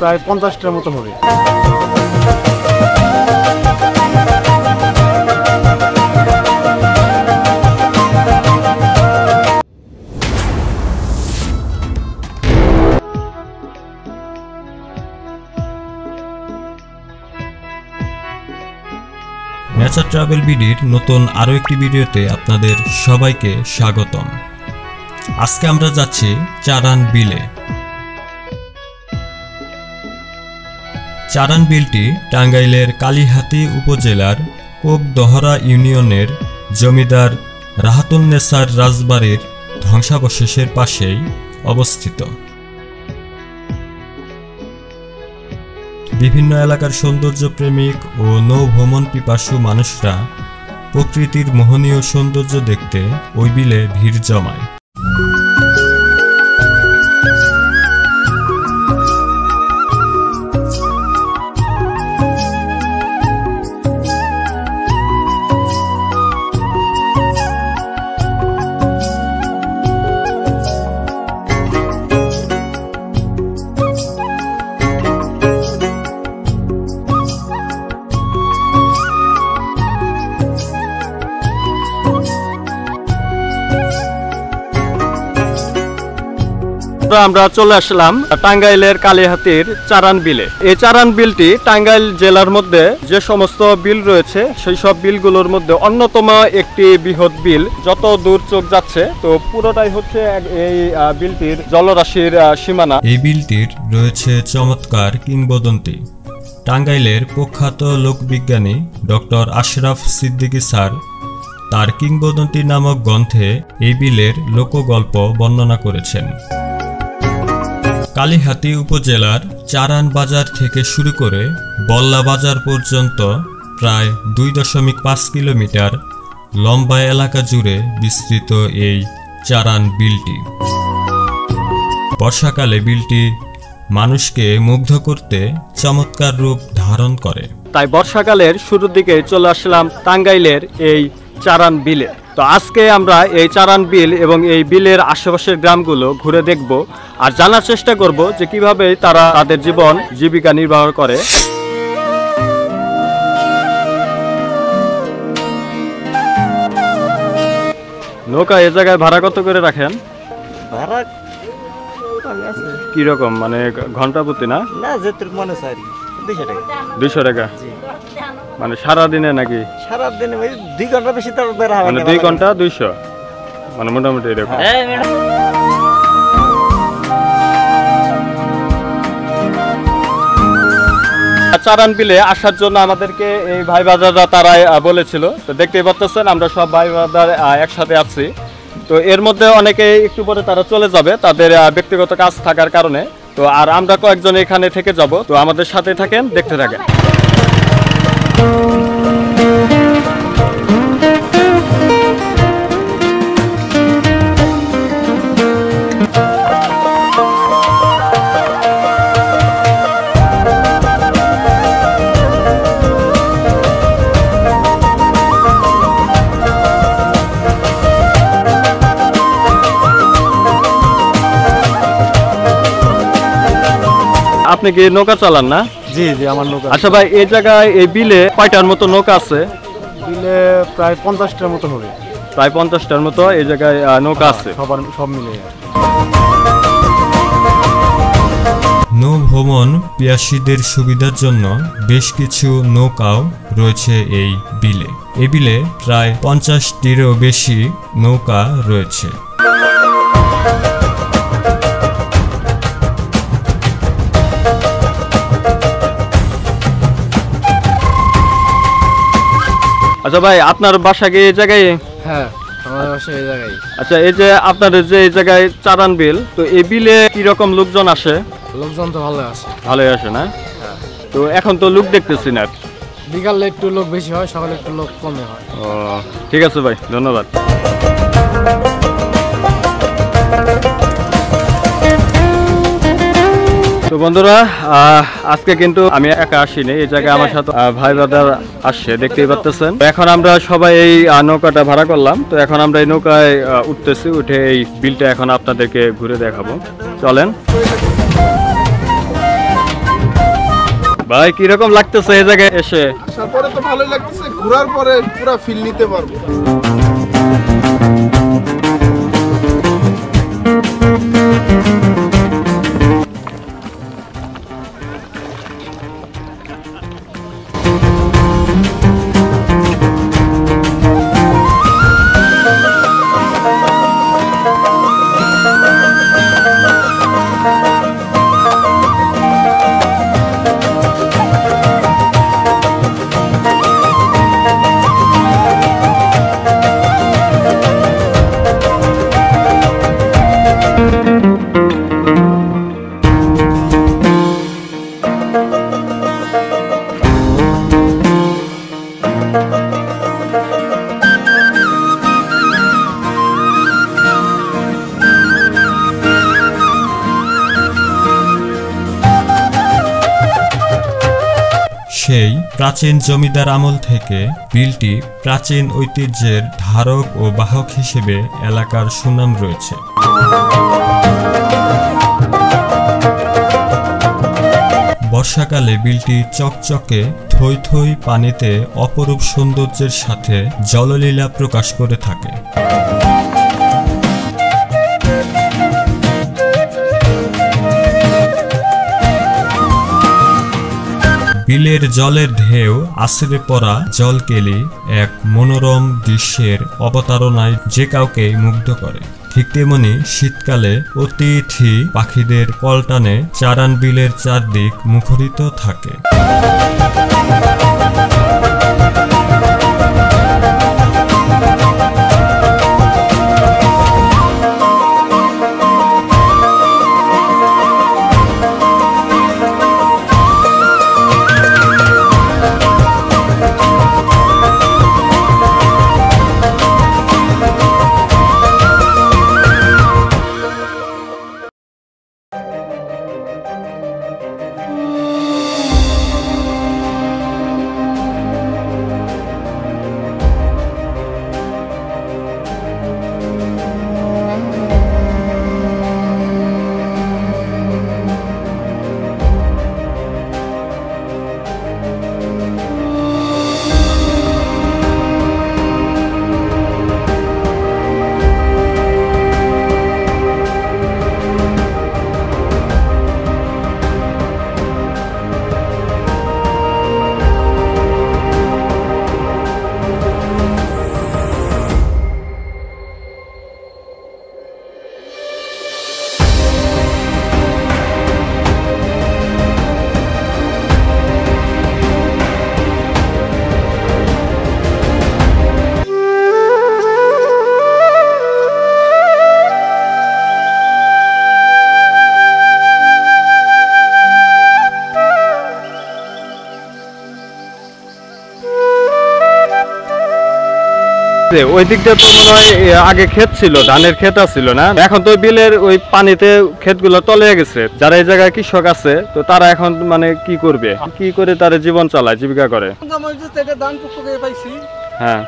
প্রায় 50টার মতো হবে। নেচার ট্রাভেল বিডির নতুন আরো একটি ভিডিওতে আপনাদের সবাইকে স্বাগতম। আজকে আমরা যাচ্ছি চারান বিলে। চারান বিলটি টাঙ্গাইলের কালিহাতি উপজেলার কডহর ইউনিয়নের জমিদার রাহাতুন্নেসার রাজবাড়ির ধ্বংসাবশেষের পাশেই অবস্থিত। বিভিন্ন এলাকার সৌন্দর্য প্রেমিক ও নৌ ভ্রমণ পিপাসু মানুষরা প্রকৃতির মোহনীয় সৌন্দর্য দেখতে ওই বিলে ভিড় জমায়। আমরা চলে আসলাম টাঙ্গাইলের কালিহাতির চারান বিলে। এই চারান বিলটি টাঙ্গাইল জেলার মধ্যে যে সমস্ত বিল রয়েছে সেই সব বিলগুলোর মধ্যে অন্যতম একটি বৃহৎ বিল। যত দূর চোখ যাচ্ছে তো পুরোটাই হচ্ছে এই বিলটির জলরাশির সীমানা। এই বিলটির রয়েছে চমৎকার কিংবদন্তি। টাঙ্গাইলের প্রখ্যাত লোকবিজ্ঞানী ডক্টর আশরাফ সিদ্দিকী স্যার তার কিংবদন্তি নামক গ্রন্থে এই বিলের লোকগল্প বর্ণনা করেছেন। কালিহাতি উপজেলার চারান বাজার থেকে শুরু করে বল্লা বাজার পর্যন্ত প্রায় 2.5 কিলোমিটার লম্বা এলাকা জুড়ে বিস্তৃত এই চারান বিলটি। বর্ষাকালে বিলটি মানুষকে মুগ্ধ করতে চমৎকার রূপ ধারণ করে। তাই বর্ষাকালের শুরুর দিকে চলে আসলাম টাঙ্গাইলের এই চারান বিলে। তো আজকে আমরা এই চারান বিল এবং এই বিলের আশেপাশের গ্রামগুলো ঘুরে দেখব আর জানার চেষ্টা করব যে কিভাবে তারা তাদের জীবন জীবিকা নির্বাহ করে। নৌকা এ জায়গায় ভাড়া কত করে রাখেন? ভাড়া কি রকম, মানে ঘন্টা প্রতি? না না, যেটুকু মনে চাই 200 টাকা। 200 টাকা মানে সারা দিনে নাকি? সারা দিনে 2 ঘন্টা বেশি তো বের হয়, মানে 2 ঘন্টা 200, মানে মোটামুটি এরকম। চারান বিলে আসার জন্য আমাদেরকে এই ভাই বাজাররা তারাই বলেছিল। তো দেখতেই পাচ্ছেন আমরা সব ভাই বাজার একসাথে আছি। তো এর মধ্যে অনেকে একটু পরে তারা চলে যাবে তাদের ব্যক্তিগত কাজ থাকার কারণে। তো আর আমরা কয়েকজন এখানে থেকে যাব। তো আমাদের সাথে থাকেন, দেখতে থাকেন। আপনি কি নৌকা চালান না? জি জি, আমার নৌকা। আচ্ছা ভাই, এই জায়গায় এই বিলে কয়টার মতো নৌকা আছে? বিলে প্রায় 50টার মতো হবে। প্রায় 50টার মতো এই জায়গায় নৌকা আছে সব মিলে। নৌ ভ্রমণ পিয়াসীদের সুবিধার জন্য বেশ কিছু নৌকাও রয়েছে এই বিলে। এই বিলে প্রায় 50টিরও বেশি নৌকা রয়েছে। আচ্ছা ভাই, আপনার বাসা কি এই জায়গায়? হ্যাঁ, আমার বাসা এই জায়গায়। আচ্ছা, এই যে আপনাদের যে এই জায়গায় চারান বিল, তো এই বিলে কি রকম লোকজন আসে? লোকজন তো ভালো আসে। ভালোই আসে না? তো এখন তো লোক দেখতেছি না। বিকালে একটু লোক বেশি হয়, সকালে একটু লোক কমে হয়। ও ঠিক আছে ভাই, ধন্যবাদ। তো বন্ধুরা, আজকে কিন্তু আমি একা আসিনি, এই জায়গায় আমার সাথে ভাই ব্রাদার আসছে, দেখতেই পাচ্ছেন। এখন আমরা সবাই এই নৌকাটা ভাড়া করলাম। তো এখন আমরা এই নৌকায় উঠতেছি, উঠে এই বিলটা এখন আপনাদেরকে ঘুরে দেখাবো। চলেন। ভাই কিরকম লাগতেছে এই জায়গায় এসে? আসার পরে তো ভালোই লাগতেছে, ঘোরার পরে পুরো ফিল নিতে পারবো। সেই প্রাচীন জমিদার আমল থেকে বিলটি প্রাচীন ঐতিহ্যের ধারক ও বাহক হিসেবে এলাকার সুনাম রয়েছে। বর্ষাকালে বিলটি চকচকে থই থই পানিতে অপরূপ সৌন্দর্যের সাথে জললীলা প্রকাশ করে থাকে। বিলের জলের ঢেউ আছড়ে পড়া জলকেলি এক মনোরম দৃশ্যের অবতারণায় যে কাউকে মুগ্ধ করে। ঠিক তেমনি শীতকালে অতিথি পাখিদের কলটানে চারান বিলের চারদিক মুখরিত থাকে। ওই দিকটা তো মনে হয় আগে ক্ষেত ছিল, ধানের ক্ষেত ছিল না? এখন তো বিলের ওই পানিতে ক্ষেতগুলো তলিয়ে গেছে। যারা এই জায়গায় কৃষক আছে তো তারা এখন মানে কি করবে, কি করে তারা জীবন চালায়, জীবিকা করে? হ্যাঁ,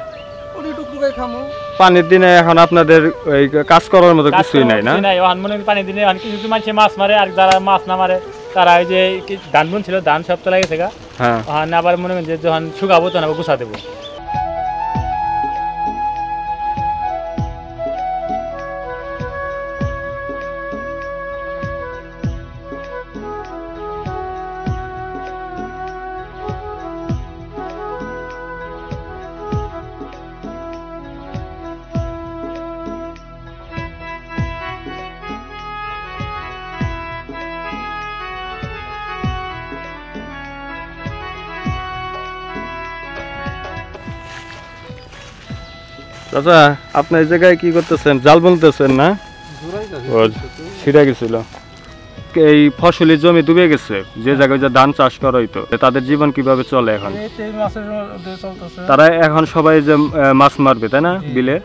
পানির দিনে এখন আপনাদের ওই কাজ করার মতো কিছুই নাই না? পানির দিনে কিছু মানুষ মাছ মারে, আর যারা মাছ না মারে তারা ওই যে ধান বুন ছিল, ধান সব তলা গেছে। হ্যাঁ, আবার মনে করেন যে যখন শুকাবো তখন আবার গুছা দেবো। চাচা, আপনি এই জায়গায় কি করতেছেন? জাল বুনতেছেন না? ছিড়ে গেছিল, এই ফসলি জমি ডুবে গেছে, যে জায়গায় যে ধান চাষ করা হইতো। তাদের জীবন কিভাবে চলে এখন? তারা এখন সবাই যে মাছ মারবে, তাই না, বিলে?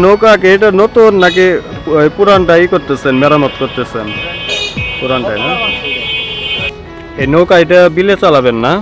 নৌকা কি এটা নতুন নাকি ওই পুরানটাই করতেছেন, মেরামত করতেছেন? পুরানটাই না? এই নৌকা এটা বিলে চালাবেন না?